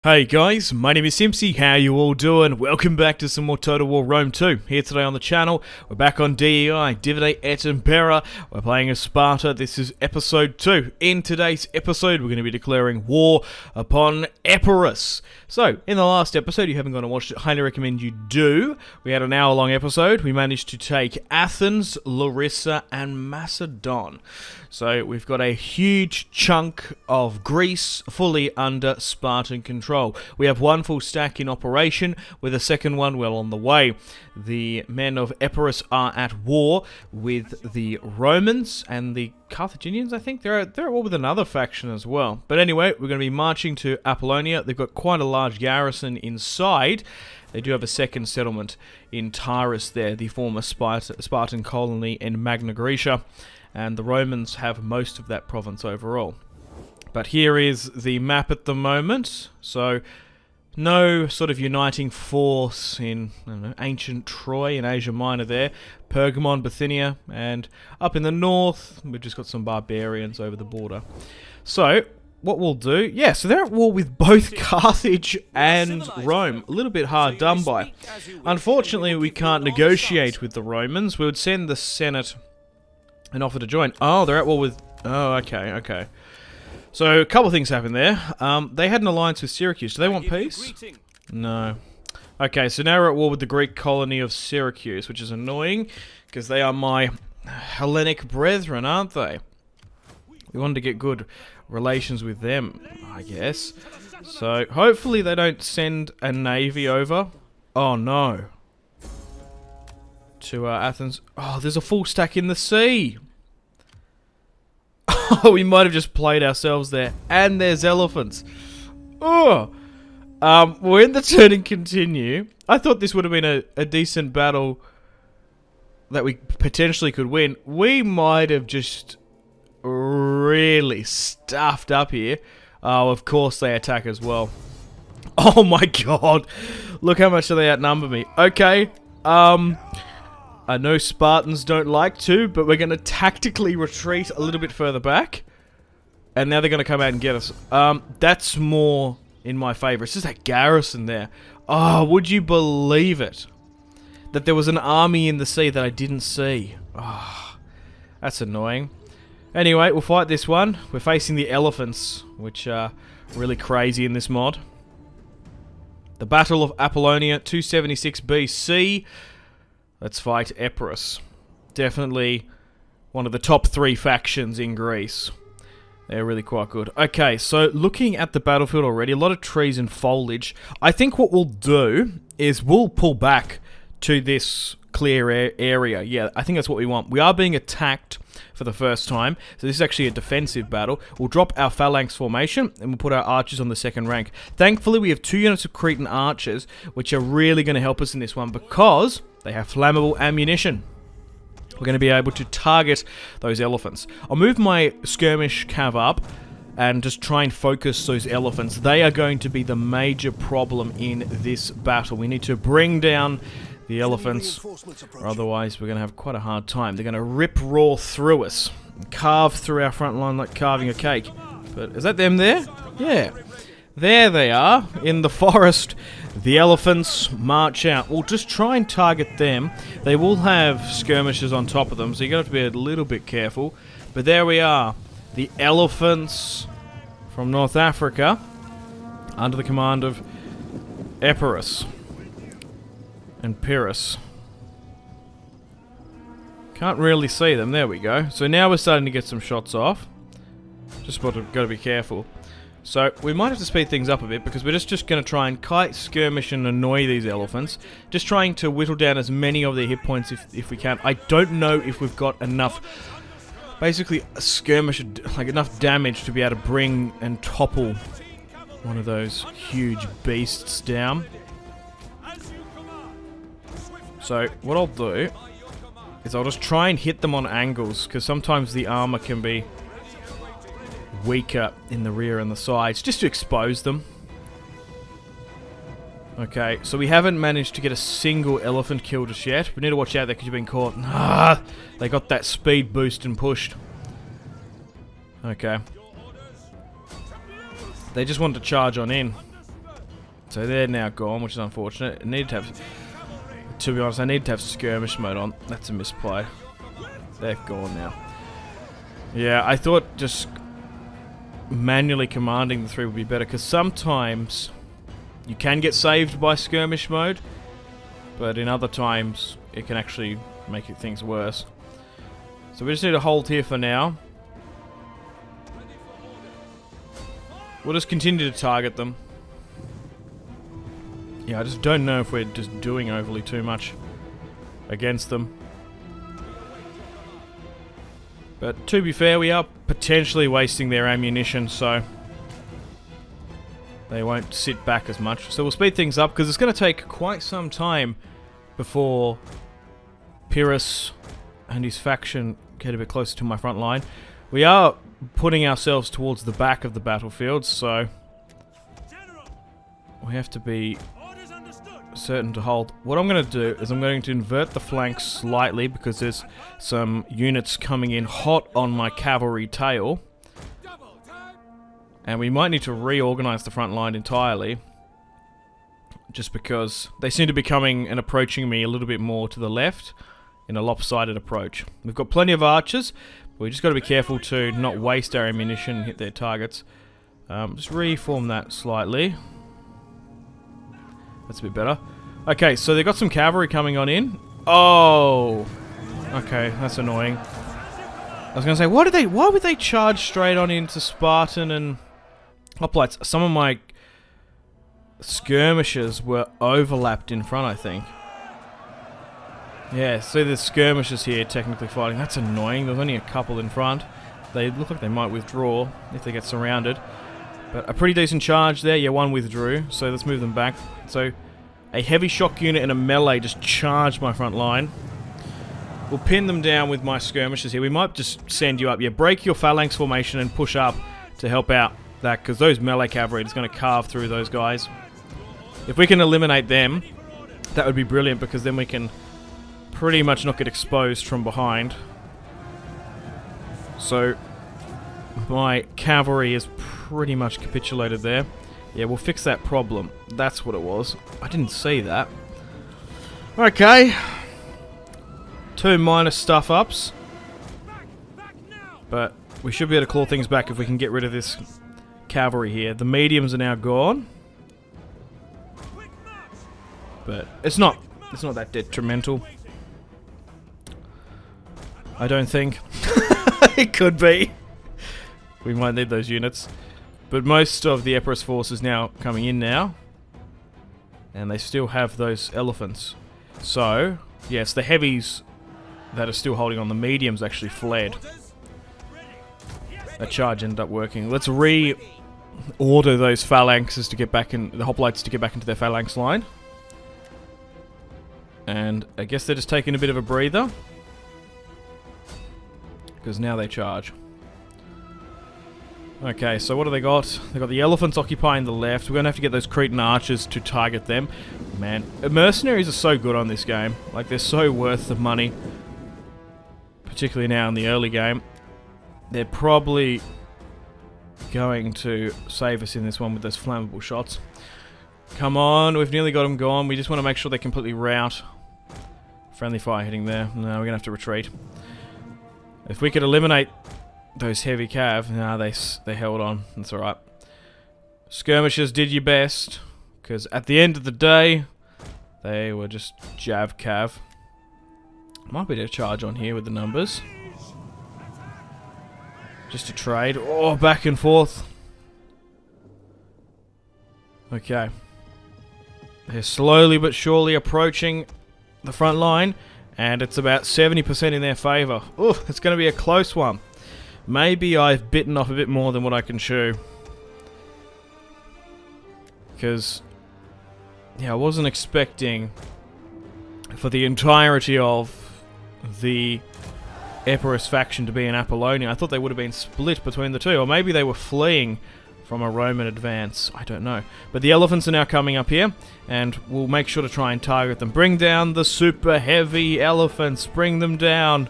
Hey guys, my name is Simpzy, how you all doing? Welcome back to some more Total War Rome 2. Here today on the channel, we're back on DEI, Divide Et Impera. We're playing as Sparta. This is episode 2. In today's episode, we're going to be declaring war upon EPIRUS. So, in the last episode, you haven't gone and watched it, highly recommend you do. We had an hour-long episode. We managed to take Athens, Larissa, and Macedon. So, we've got a huge chunk of Greece fully under Spartan control. We have one full stack in operation, with a second one well on the way. The men of Epirus are at war with the Romans and the Carthaginians, I think. They're at war with another faction as well. But anyway, we're going to be marching to Apollonia. They've got quite a large garrison inside. They do have a second settlement in Tyrus there, the former Spartan colony in Magna Graecia. And the Romans have most of that province overall. But here is the map at the moment. So, no sort of uniting force in ancient Troy in Asia Minor there. Pergamon, Bithynia, and up in the north, we've just got some barbarians over the border. So, what we'll do... Yeah, so they're at war with both Carthage and Rome. A little bit hard done by. Unfortunately, we can't negotiate with the Romans. We would send the Senate and offer to join. Oh, they're at war with... Oh, okay. So, a couple of things happened there. They had an alliance with Syracuse. Do they want peace? No. Okay, so now we're at war with the Greek colony of Syracuse, which is annoying, because they are my Hellenic brethren, aren't they? We wanted to get good relations with them, I guess. So, hopefully they don't send a navy over. Oh, no. To Athens. Oh, there's a full stack in the sea. Oh, we might have just played ourselves there. And there's elephants. Oh. We're in the turn and continue. I thought this would have been a decent battle that we potentially could win. We might have just really stuffed up here. Oh, of course they attack as well. Oh my god. Look how much they outnumber me. Okay. I know Spartans don't like to, but we're going to tactically retreat a little bit further back. And now they're going to come out and get us. That's more in my favour. It's just that garrison there. Oh, would you believe it? That there was an army in the sea that I didn't see. Oh, that's annoying. Anyway, we'll fight this one. We're facing the elephants, which are really crazy in this mod. The Battle of Apollonia, 276 BC. Let's fight Epirus. Definitely one of the top 3 factions in Greece. They're really quite good. Okay, so looking at the battlefield already, a lot of trees and foliage. I think what we'll do is we'll pull back to this clear area. Yeah, I think that's what we want. We are being attacked for the first time, so this is actually a defensive battle. We'll drop our phalanx formation, and we'll put our archers on the second rank. Thankfully, we have 2 units of Cretan archers, which are really going to help us in this one, because they have flammable ammunition. We're going to be able to target those elephants. I'll move my skirmish cav up and just try and focus those elephants. They are going to be the major problem in this battle. We need to bring down the elephants, or otherwise we're going to have quite a hard time. They're going to rip-roar through us, and carve through our front line like carving a cake. But is that them there? Yeah. There they are, in the forest. The elephants march out. We'll just try and target them. They will have skirmishers on top of them, so you're going to have to be a little bit careful. But there we are. The elephants from North Africa, under the command of Epirus and Pyrrhus. Can't really see them. There we go. So now we're starting to get some shots off. Just got to be careful. So we might have to speed things up a bit, because we're just going to try and kite, skirmish and annoy these elephants. Just trying to whittle down as many of their hit points if we can. I don't know if we've got enough, basically a skirmish, like enough damage to be able to bring and topple one of those huge beasts down. So what I'll do is I'll just try and hit them on angles, because sometimes the armor can be weaker in the rear and the sides, just to expose them. Okay, so we haven't managed to get a single elephant kill just yet. We need to watch out there because you've been caught. Ah, they got that speed boost and pushed. Okay. They just wanted to charge on in. So they're now gone, which is unfortunate. I need to have, to be honest, I need to have skirmish mode on. That's a misplay. They're gone now. Yeah, I thought just manually commanding the 3 would be better, because sometimes you can get saved by skirmish mode, but in other times it can actually make things worse. So we just need to hold here for now. We'll just continue to target them. Yeah, I just don't know if we're just doing overly too much against them. But to be fair, we are potentially wasting their ammunition, so they won't sit back as much. So we'll speed things up, because it's going to take quite some time before Pyrrhus and his faction get a bit closer to my front line. We are putting ourselves towards the back of the battlefield, so we have to be certain to hold. What I'm going to do is I'm going to invert the flanks slightly, because there's some units coming in hot on my cavalry tail, and we might need to reorganize the front line entirely, just because they seem to be coming and approaching me a little bit more to the left in a lopsided approach. We've got plenty of archers, but we just got to be careful to not waste our ammunition and hit their targets. Just reform that slightly. That's a bit better. Okay, so they've got some cavalry coming on in. Oh! Okay, that's annoying. I was going to say, why would they charge straight on into Spartan and hoplites? Some of my skirmishers were overlapped in front, I think. Yeah, so there's skirmishers here technically fighting. That's annoying. There's only a couple in front. They look like they might withdraw if they get surrounded. But a pretty decent charge there. Yeah, one withdrew, so let's move them back. So a heavy shock unit and a melee just charged my front line. We'll pin them down with my skirmishers here. We might just send you up. Yeah, break your phalanx formation and push up to help out that, because those melee cavalry is going to carve through those guys. If we can eliminate them, that would be brilliant, because then we can pretty much not get exposed from behind. So my cavalry is pretty much capitulated there. Yeah, we'll fix that problem. That's what it was. I didn't see that. Okay. 2 minor stuff ups. But we should be able to claw things back if we can get rid of this cavalry here. The mediums are now gone. But it's not that detrimental. I don't think. It could be. We might need those units. But most of the EPIRUS force is now coming in now. And they still have those elephants. So, yes, the heavies that are still holding on, the mediums actually fled. That charge ended up working. Let's reorder those phalanxes to get back in, the hoplites to get back into their phalanx line. And I guess they're just taking a bit of a breather, because now they charge. Okay, so what do they got? They got the elephants occupying the left. We're going to have to get those Cretan archers to target them. Man, mercenaries are so good on this game. Like, they're so worth the money. Particularly now in the early game. They're probably going to save us in this one with those flammable shots. Come on, we've nearly got them gone. We just want to make sure they completely rout. Friendly fire hitting there. No, we're going to have to retreat. If we could eliminate those heavy cav, no, they held on. That's alright. Skirmishers did your best, because at the end of the day, they were just jav cav. Might be to charge on here with the numbers. Just to trade. Oh, back and forth. Okay. They're slowly but surely approaching the front line, and it's about 70% in their favour. Oh, it's going to be a close one. Maybe I've bitten off a bit more than what I can chew. Because, yeah, I wasn't expecting for the entirety of the EPIRUS faction to be in Apollonia. I thought they would have been split between the two, or maybe they were fleeing from a Roman advance. I don't know. But the elephants are now coming up here, and we'll make sure to try and target them. Bring down the super heavy elephants. Bring them down.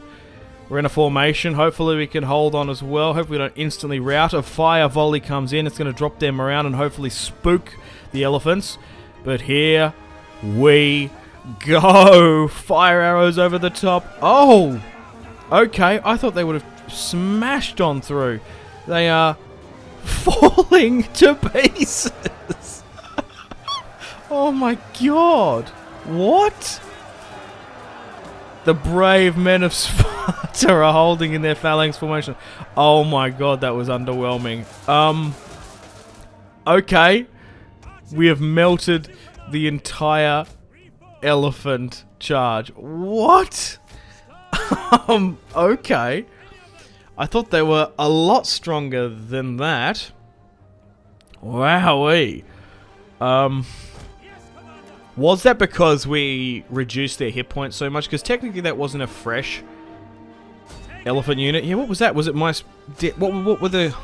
We're in a formation. Hopefully we can hold on as well. Hopefully we don't instantly rout. A fire volley comes in. It's going to drop them around and hopefully spook the elephants. But here we go. Fire arrows over the top. Oh, okay. I thought they would have smashed on through. They are falling to pieces. Oh my god. What? The brave men of Sparta are holding in their phalanx formation. Oh my god, that was underwhelming. Okay. We have melted the entire elephant charge. What? Okay. I thought they were a lot stronger than that. Wowee. Was that because we reduced their hit points so much? Because technically that wasn't a fresh elephant unit. Yeah, what was that? Was it my... What were the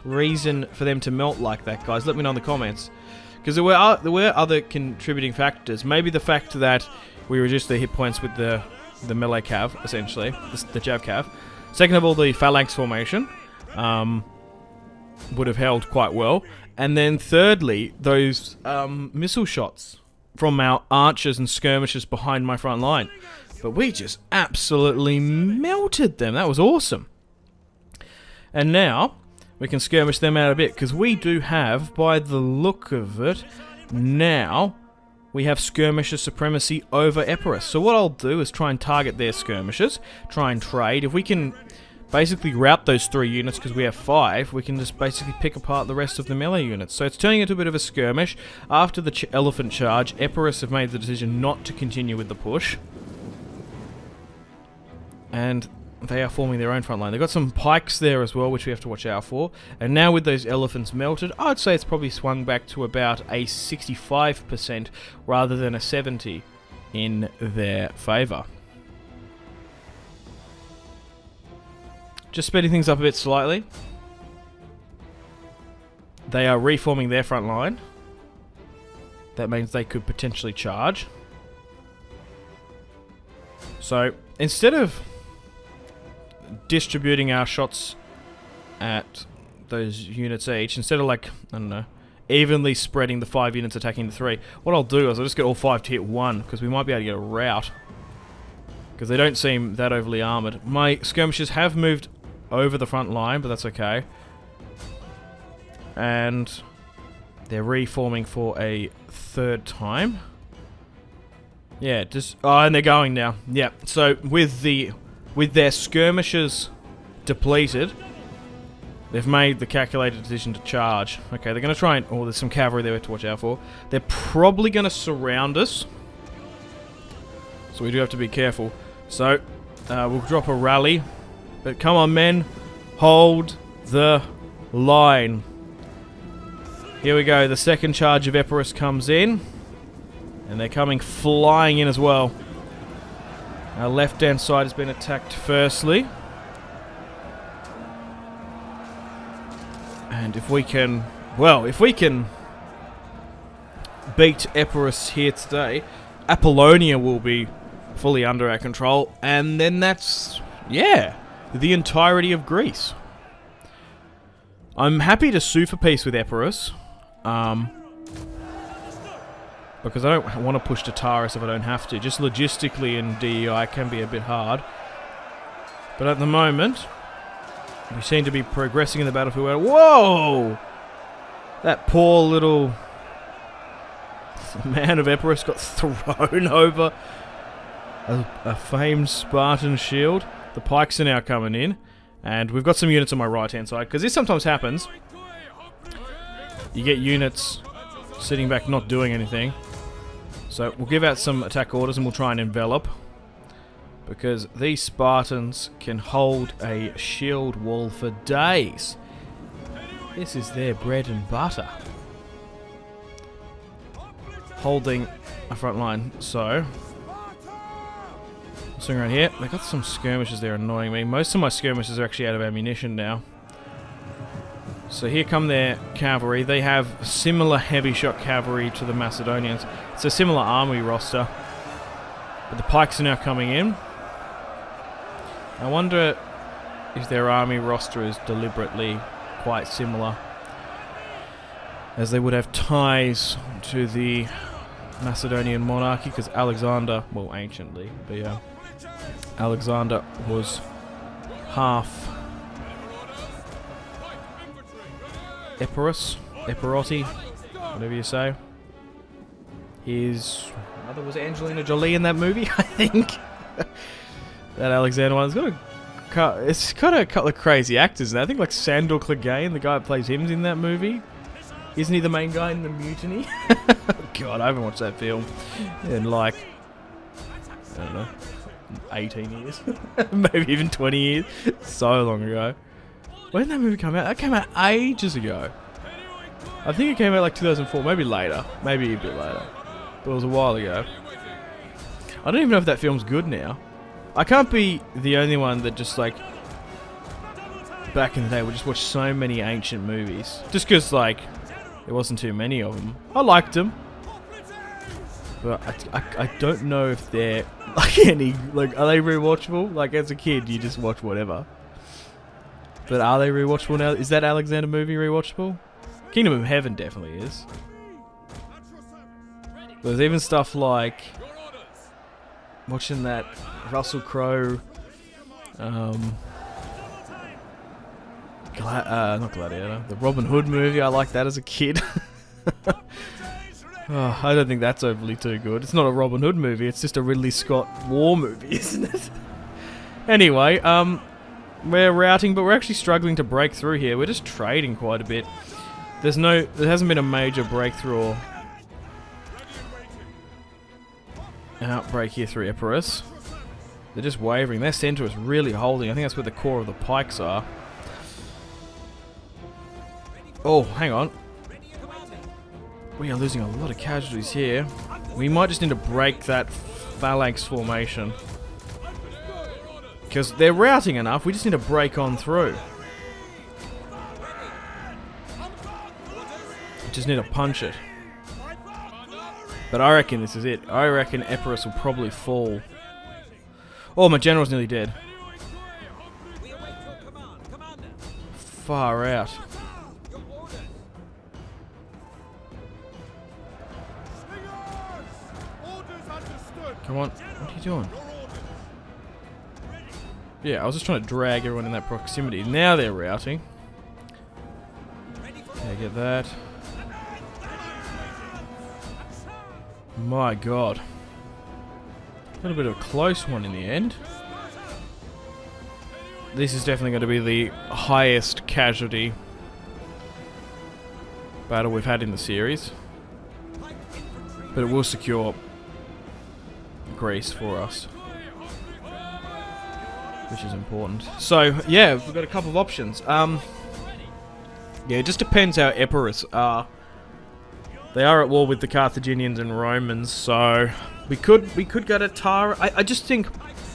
reason for them to melt like that, guys? Let me know in the comments. Because there were other contributing factors. Maybe the fact that we reduced their hit points with the melee cav, essentially. The jav cav. Second of all, the phalanx formation would have held quite well. And then thirdly, those missile shots from our archers and skirmishers behind my front line. But we just absolutely melted them. That was awesome. And now we can skirmish them out a bit, because we do have, by the look of it, now we have skirmisher supremacy over Epirus. So what I'll do is try and target their skirmishers, try and trade. If we can basically rout those 3 units, because we have 5, we can just basically pick apart the rest of the melee units. So it's turning into a bit of a skirmish. After the elephant charge, Epirus have made the decision not to continue with the push. And they are forming their own front line. They've got some pikes there as well, which we have to watch out for. And now with those elephants melted, I'd say it's probably swung back to about a 65% rather than a 70% in their favour. Just speeding things up a bit slightly. They are reforming their front line. That means they could potentially charge. So, instead of distributing our shots at those units each, instead of, like, I don't know, evenly spreading the 5 units attacking the 3, what I'll do is I'll just get all 5 to hit 1, because we might be able to get a rout. Because they don't seem that overly armoured. My skirmishers have moved over the front line, but that's okay. And they're reforming for a 3rd time. Yeah, just... Oh, and they're going now. Yeah, so with their skirmishers depleted, they've made the calculated decision to charge. Okay, they're going to try and... Oh, there's some cavalry there to watch out for. They're probably going to surround us. So we do have to be careful. So, we'll drop a rally. But come on, men. Hold the line. Here we go. The second charge of Epirus comes in. And they're coming flying in as well. Our left-hand side has been attacked firstly. And if we can... Well, if we can beat Epirus here today, Apollonia will be fully under our control. And then that's... Yeah, the entirety of Greece. I'm happy to sue for peace with Epirus. Because I don't want to push to Tyrus if I don't have to. Just logistically in DEI can be a bit hard. But at the moment, we seem to be progressing in the battlefield. Whoa! That poor little man of Epirus got thrown over a famed Spartan shield. The pikes are now coming in. And we've got some units on my right-hand side. Because this sometimes happens. You get units sitting back not doing anything. So we'll give out some attack orders and we'll try and envelop. Because these Spartans can hold a shield wall for days. This is their bread and butter. Holding a front line. So, swing around here. They've got some skirmishers there annoying me. Most of my skirmishers are actually out of ammunition now. So here come their cavalry. They have similar heavy shot cavalry to the Macedonians. It's a similar army roster. But the pikes are now coming in. I wonder if their army roster is deliberately quite similar. as they would have ties to the Macedonian monarchy, because Alexander, well, anciently, but yeah, Alexander was half Epirus, Epiroti, whatever you say. His mother was Angelina Jolie in that movie, I think. That Alexander one's got it's got a couple of crazy actors, and I think like Sandor Clegane, the guy that plays him, in that movie. Isn't he the main guy in the Mutiny? God, I haven't watched that film in like, I don't know, 18 years. Maybe even 20 years. So long ago. When did that movie come out? That came out ages ago. I think it came out like 2004, maybe later. Maybe a bit later. But it was a while ago. I don't even know if that film's good now. I can't be the only one that just like, back in the day, we just watched so many ancient movies. Just because like, there wasn't too many of them. I liked them. But I don't know if they're like any, like, are they rewatchable? Like as a kid, you just watch whatever. But are they rewatchable now? Is that Alexander movie rewatchable? Kingdom of Heaven definitely is. There's even stuff like watching that Russell Crowe, not Gladiator, the Robin Hood movie. I liked that as a kid. Oh, I don't think that's overly too good. It's not a Robin Hood movie. It's just a Ridley Scott war movie, isn't it? Anyway, we're routing, but we're actually struggling to break through here. We're just trading quite a bit. There hasn't been a major breakthrough or outbreak here through Epirus. They're just wavering. Their centre is really holding. I think that's where the core of the pikes are. Oh, hang on. We are losing a lot of casualties here. We might just need to break that phalanx formation. Because they're routing enough, we just need to break on through. Just need to punch it. But I reckon this is it. I reckon Epirus will probably fall. Oh, my general's nearly dead. Far out. Come on, what are you doing? Yeah, I was just trying to drag everyone in that proximity. Now they're routing. Okay, get that. My god. A little bit of a close one in the end. This is definitely going to be the highest casualty battle we've had in the series. But it will secure Greece for us, which is important. So, yeah, we've got a couple of options. Yeah, it just depends how Epirus are. They are at war with the Carthaginians and Romans, so we could go to Tyrus. I just think,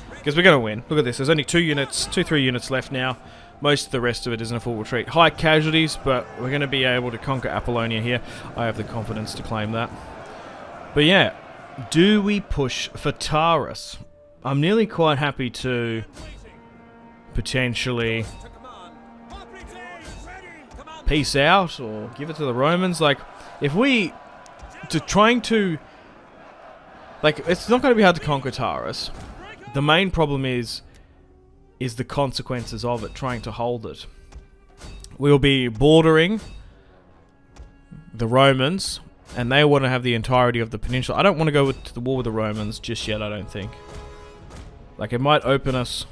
because we're going to win. Look at this. There's only 3 units left now. Most of the rest of it is in a full retreat. High casualties, but we're going to be able to conquer Apollonia here. I have the confidence to claim that. But yeah, do we push for Tyrus? I'm nearly quite happy to potentially peace out or give it to the Romans. Like, if we trying to, like, it's not going to be hard to conquer Tyrus. The main problem is the consequences of it, trying to hold it. We'll be bordering the Romans, and they want to have the entirety of the peninsula. I don't want to go to the war with the Romans just yet, I don't think. Like, it might open us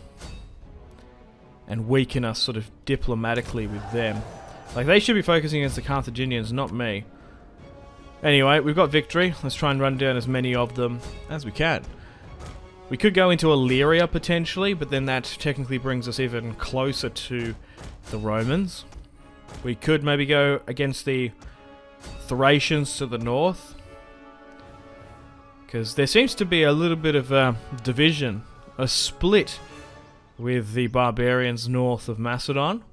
and weaken us sort of diplomatically with them. Like, they should be focusing against the Carthaginians, not me. Anyway, we've got victory. Let's try and run down as many of them as we can. We could go into Illyria potentially, but then that technically brings us even closer to the Romans. We could maybe go against the Thracians to the north, because there seems to be a little bit of a division, a split with the barbarians north of Macedon.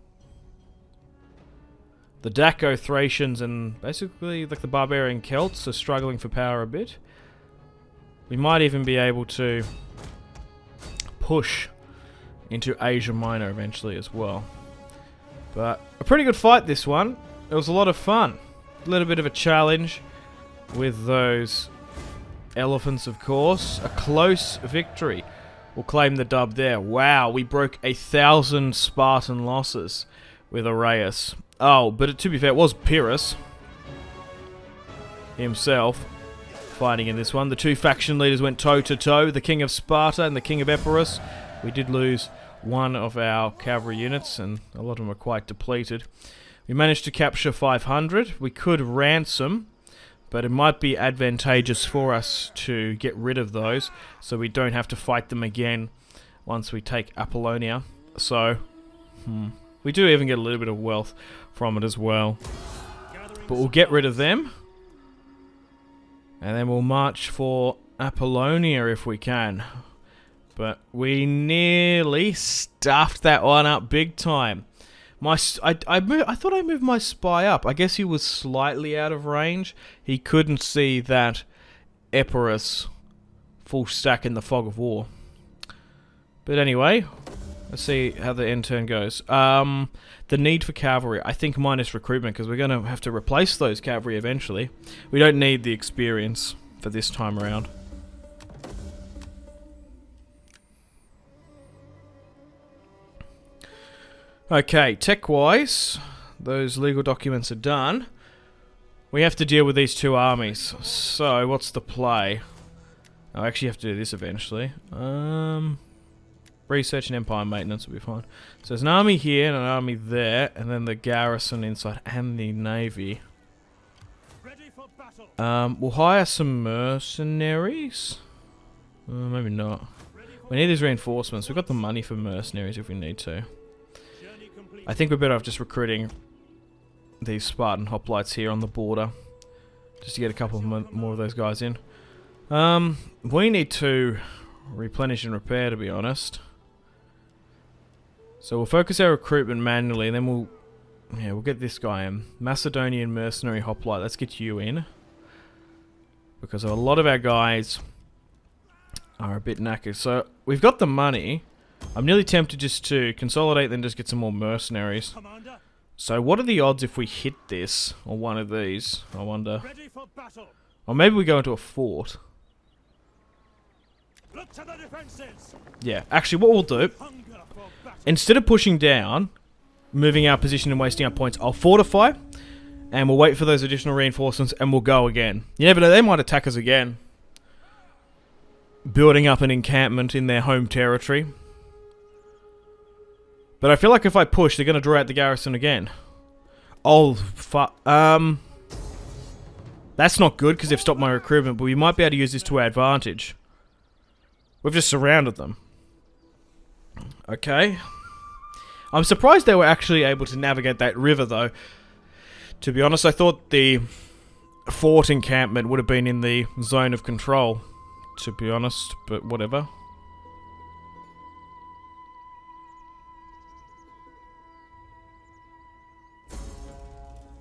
The Daco-Thracians and basically like the barbarian Celts are struggling for power a bit. We might even be able to push into Asia Minor eventually as well. But a pretty good fight, this one. It was a lot of fun. little bit of a challenge with those elephants, of course. A close victory. We'll claim the dub there. Wow, we broke 1,000 Spartan losses with Areius. Oh, but to be fair, it was Pyrrhus himself fighting in this one. The two faction leaders went toe-to-toe, the King of Sparta and the King of Epirus. We did lose one of our cavalry units, and a lot of them are quite depleted. We managed to capture 500. We could ransom, but it might be advantageous for us to get rid of those, so we don't have to fight them again once we take Apollonia. So, we do even get a little bit of wealth from it as well. But we'll get rid of them, and then we'll march for Apollonia if we can. But we nearly stuffed that one up big time. I thought I moved my spy up. I guess he was slightly out of range. He couldn't see that Epirus full stack in the fog of war. But anyway, let's see how the end turn goes. The need for cavalry. I think minus recruitment, because we're going to have to replace those cavalry eventually. We don't need the experience for this time around. Okay, tech-wise, those legal documents are done. We have to deal with these two armies. So, what's the play? I actually have to do this eventually. Research and empire maintenance will be fine. So there's an army here and an army there, and then the garrison inside and the navy. We'll hire some mercenaries. Maybe not. We need these reinforcements. We've got the money for mercenaries if we need to. I think we're better off just recruiting these Spartan hoplites here on the border, just to get a couple more of those guys in. We need to replenish and repair, to be honest. So we'll focus our recruitment manually, and then we'll get this guy in. Macedonian mercenary hoplite. Let's get you in, because a lot of our guys are a bit knackered. So we've got the money. I'm nearly tempted just to consolidate, then just get some more mercenaries. So what are the odds if we hit this, or one of these, I wonder? Or maybe we go into a fort. Yeah, actually what we'll do, instead of pushing down, moving our position and wasting our points, I'll fortify, and we'll wait for those additional reinforcements, and we'll go again. You never know, they might attack us again. Building up an encampment in their home territory. But I feel like if I push, they're going to draw out the garrison again. Oh, fuck. That's not good, because they've stopped my recruitment, but we might be able to use this to our advantage. We've just surrounded them. Okay. I'm surprised they were actually able to navigate that river, though. To be honest, I thought the fort encampment would have been in the zone of control, to be honest, but whatever.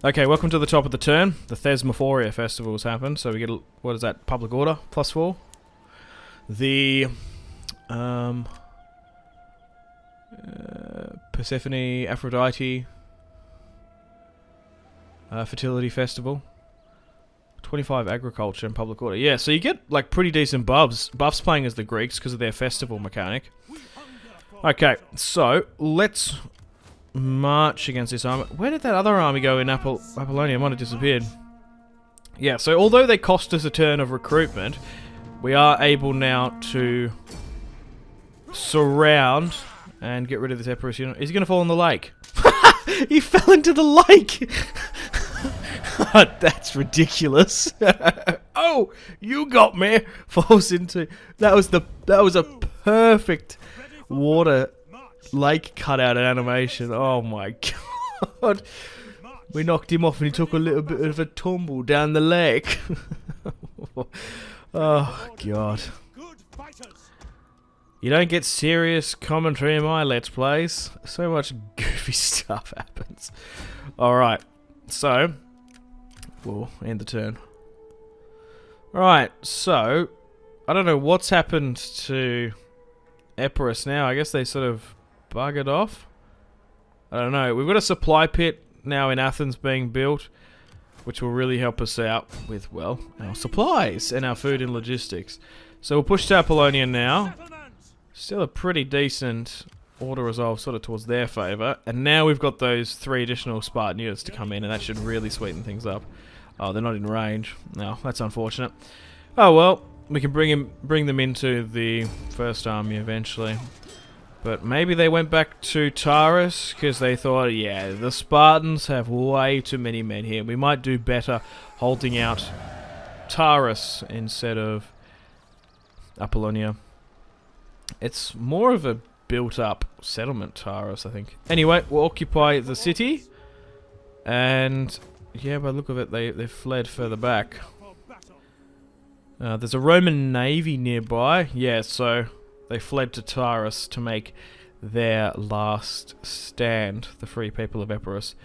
Okay, welcome to the top of the turn. The Thesmophoria festival has happened, so we get, what is that, public order, +4. The, Persephone, Aphrodite, fertility festival. 25 agriculture and public order. Yeah, so you get, like, pretty decent buffs playing as the Greeks because of their festival mechanic. Okay, so, let's march against this army. Where did that other army go in Apollonia? It might have disappeared. Yeah, so although they cost us a turn of recruitment, we are able now to surround and get rid of this Epirus unit. Is he going to fall in the lake? He fell into the lake! That's ridiculous. Oh, you got me! Falls into... That was a perfect water lake cutout animation. Oh my god. We knocked him off and he took a little bit of a tumble down the lake. Oh god. You don't get serious commentary in my Let's Plays. So much goofy stuff happens. Alright, so we'll end the turn. Alright, so I don't know what's happened to Epirus now. I guess they sort of buggered off. I don't know. We've got a supply pit now in Athens being built. which will really help us out with, well, our supplies and our food and logistics. So we'll push to Apollonia now. Still a pretty decent order resolve sort of towards their favour. And now we've got those 3 additional Spartan units to come in, and that should really sweeten things up. Oh, they're not in range. No, that's unfortunate. Oh well, we can bring them into the first army eventually. But maybe they went back to Tyrus because they thought, yeah, the Spartans have way too many men here. We might do better holding out Tyrus instead of Apollonia. It's more of a built-up settlement, Tyrus, I think. Anyway, we'll occupy the city. And, yeah, by the look of it, they fled further back. There's a Roman navy nearby. Yeah, so they fled to Tyrus to make their last stand, the free people of Epirus.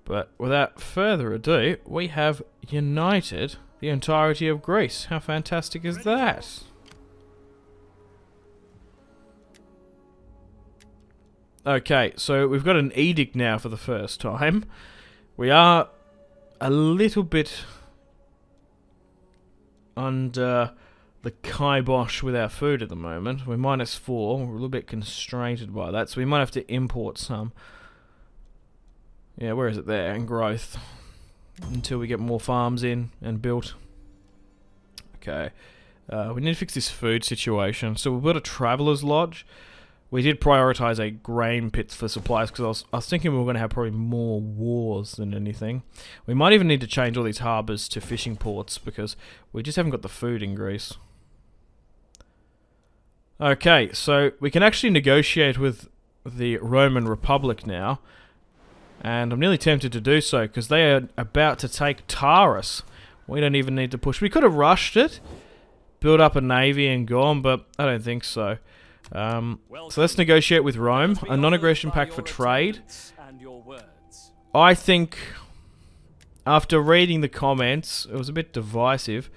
But without further ado, we have united the entirety of Greece. How fantastic is that? Okay, so we've got an edict now for the first time. We are a little bit under the kibosh with our food at the moment. We're -4. We're a little bit constrained by that, so we might have to import some. Yeah, where is it there? And growth. Until we get more farms in and built. Okay. We need to fix this food situation. So we've got a traveller's lodge. We did prioritise a grain pit for supplies because I was thinking we were going to have probably more wars than anything. We might even need to change all these harbours to fishing ports because we just haven't got the food in Greece. Okay, so we can actually negotiate with the Roman Republic now. And I'm nearly tempted to do so because they are about to take Tyrus. We don't even need to push. We could have rushed it, built up a navy and gone, but I don't think so. So let's negotiate with Rome. A non-aggression pact for trade. I think, after reading the comments, it was a bit divisive.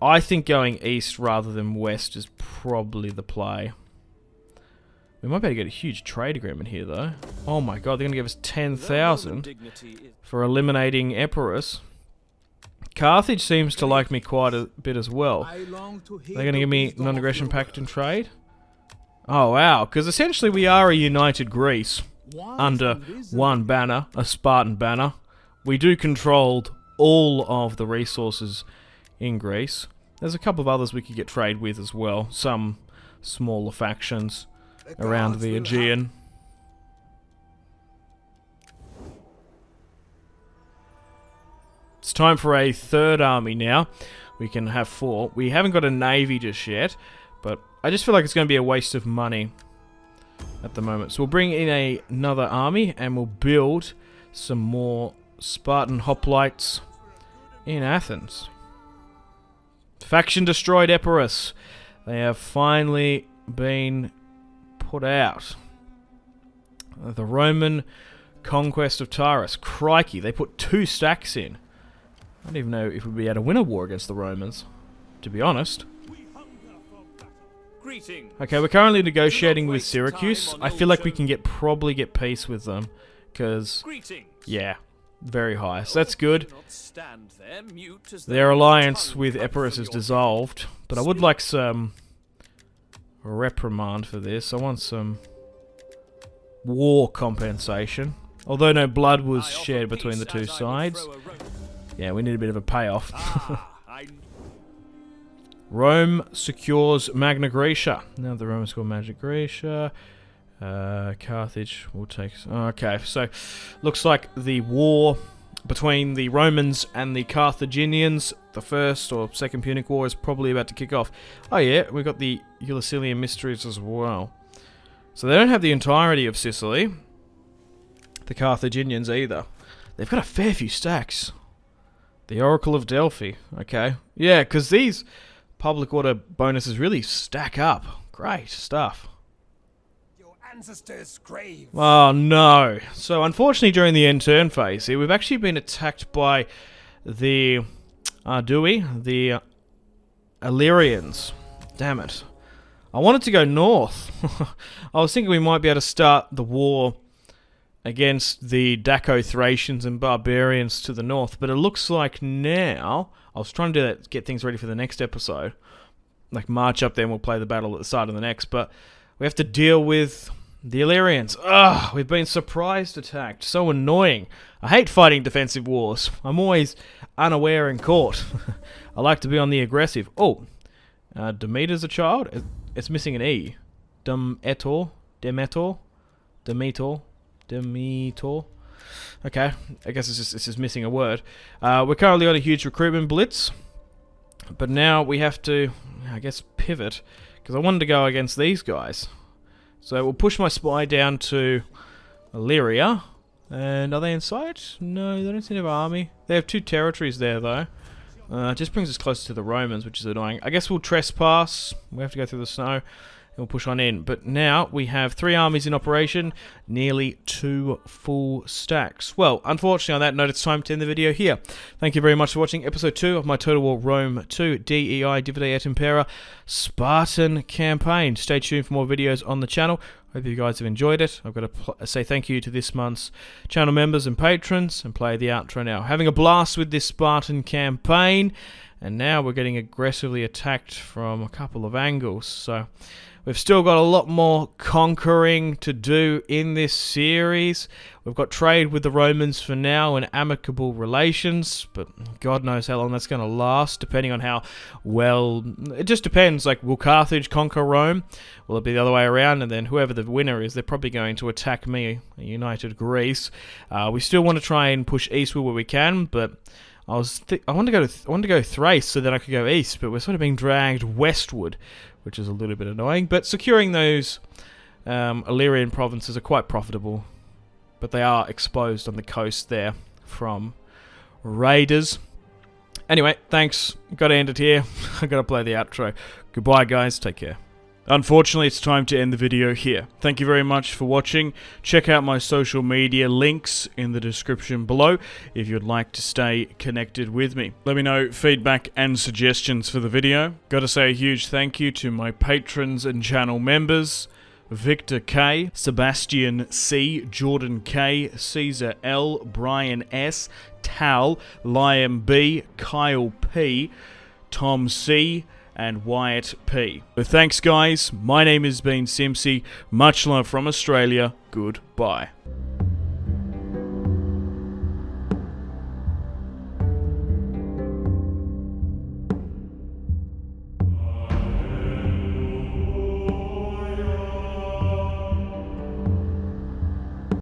I think going east rather than west is probably the play. We might be able to get a huge trade agreement here, though. Oh my god, they're going to give us 10,000 for eliminating Epirus. Carthage seems to like me quite a bit as well. They're going to give me non-aggression pact and trade. Oh wow, because essentially we are a united Greece under one banner, a Spartan banner. We do control all of the resources in Greece. There's a couple of others we could get trade with as well. Some smaller factions around the Aegean. It's time for a third army now. We can have 4. We haven't got a navy just yet, but I just feel like it's going to be a waste of money at the moment. So we'll bring in another army and we'll build some more Spartan hoplites in Athens. Faction destroyed Epirus. They have finally been put out. The Roman conquest of Tyrus. Crikey, they put 2 stacks in. I don't even know if we'd be able to win a war against the Romans, to be honest. Okay, we're currently negotiating with Syracuse. I feel like we can probably get peace with them, because, yeah, very high. So that's good. Their alliance with Epirus is dissolved, but I would like some reprimand for this. I want some war compensation. Although no blood was shed between the two sides. Yeah, we need a bit of a payoff. Rome secures Magna Graecia. Now the Romans score Magna Graecia. Carthage will take... Okay, so looks like the war between the Romans and the Carthaginians, the First or Second Punic War, is probably about to kick off. Oh yeah, we've got the Ulysilian Mysteries as well. So they don't have the entirety of Sicily. The Carthaginians either. They've got a fair few stacks. The Oracle of Delphi. Okay. Yeah, because these public order bonuses really stack up. Great stuff. Your ancestors' grave. Oh no. So unfortunately during the end turn phase here, we've actually been attacked by the the Illyrians. Damn it. I wanted to go north. I was thinking we might be able to start the war against the Daco-Thracians and Barbarians to the north. But it looks like now, I was trying to do that, get things ready for the next episode, like march up there and we'll play the battle at the start of the next, but we have to deal with the Illyrians. Ugh, we've been surprise attacked. So annoying. I hate fighting defensive wars. I'm always unaware and caught. I like to be on the aggressive. Oh, Demeter's a child? It's missing an E. Demetor. Okay, I guess it's just missing a word. We're currently on a huge recruitment blitz, but now we have to, I guess, pivot, because I wanted to go against these guys. So we'll push my spy down to Illyria. And are they inside? No, they don't seem to have an army. They have 2 territories there, though. It just brings us closer to the Romans, which is annoying. I guess we'll trespass. We have to go through the snow. And we'll push on in. But now we have 3 armies in operation. Nearly 2 full stacks. Well, unfortunately, on that note, it's time to end the video here. Thank you very much for watching episode 2 of my Total War Rome 2 DEI Divide Et Impera Spartan campaign. Stay tuned for more videos on the channel. Hope you guys have enjoyed it. I've got to say thank you to this month's channel members and patrons and play the outro now. Having a blast with this Spartan campaign, and now we're getting aggressively attacked from a couple of angles. So we've still got a lot more conquering to do in this series. We've got trade with the Romans for now and amicable relations, but God knows how long that's going to last, depending on how well... It just depends, like, will Carthage conquer Rome? Will it be the other way around? And then whoever the winner is, they're probably going to attack me, United Greece. We still want to try and push eastward where we can, but... I wanted to go Thrace so that I could go east, but we're sort of being dragged westward, which is a little bit annoying. But securing those Illyrian provinces are quite profitable, but they are exposed on the coast there from raiders. Anyway, thanks. Got to end it here. I got to play the outro. Goodbye, guys. Take care. Unfortunately, it's time to end the video here. Thank you very much for watching. Check out my social media links in the description below if you'd like to stay connected with me. Let me know feedback and suggestions for the video. Got to say a huge thank you to my patrons and channel members: Victor K, Sebastian C, Jordan K, Caesar L, Brian S, Tal, Liam B, Kyle P, Tom C, and Wyatt P. So thanks, guys. My name has been Simpzy. Much love from Australia. Goodbye.